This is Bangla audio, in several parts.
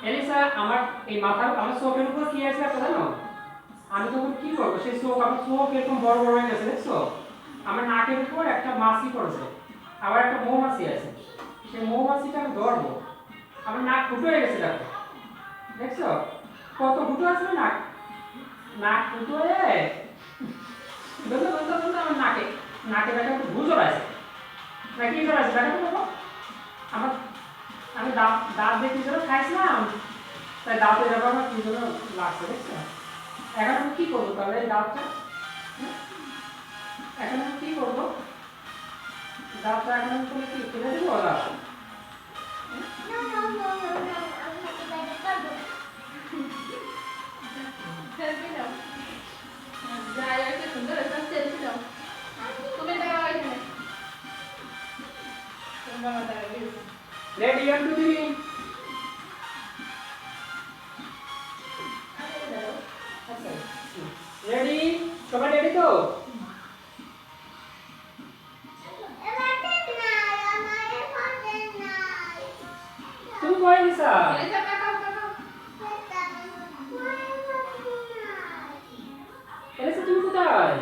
এলিসা আমার এই মাথার আমার চোখের উপর কি আছে একটা জানো? আমি তখন কি করবো? সেই চোখ আমার চোখ এরকম বড় বড় হয়ে গেছে দেখছো? আমার নাকের উপর একটা মাছি পড়েছে, আবার একটা মৌমাছি আছে। সেই মৌমাছিটা আমি ধরবো, আমার নাক ফুটো হয়ে গেছে দেখো, দেখছো কত ফুটো আছে না নাক? নাক ফুটো হয়ে বলতে বলতে বলতে আমার নাকে নাকে দেখা একটু ভুজর আছে না কি জ্বর আছে দেখো তো বাবা। আমার আমি দাঁত দাঁত দিয়ে কি জন্য খাইছিলাম, তাই দাঁতে যাবো আমার কি জন্য লাগছে দেখছো? এখন আমি কি করবো তাহলে এই দাঁতটা? এখন আমি কি করবো? দাঁতটা এখন আমি তুমি কি ফেলে দেবো দাঁত? রেডি 1 2 3 রেডি সবাই রেডি তো? তুমি কই দিছা? এলিসা তুমি কোথায়?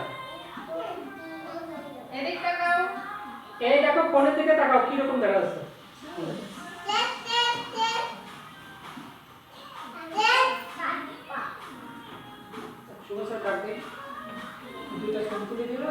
এদিক তাকাও। এই দেখো ফোনের দিকে তাকাও কি রকম দেখা যাচ্ছে। শুভ স্যার ডাক দিই, দুইটা ছবি তুলে দিল।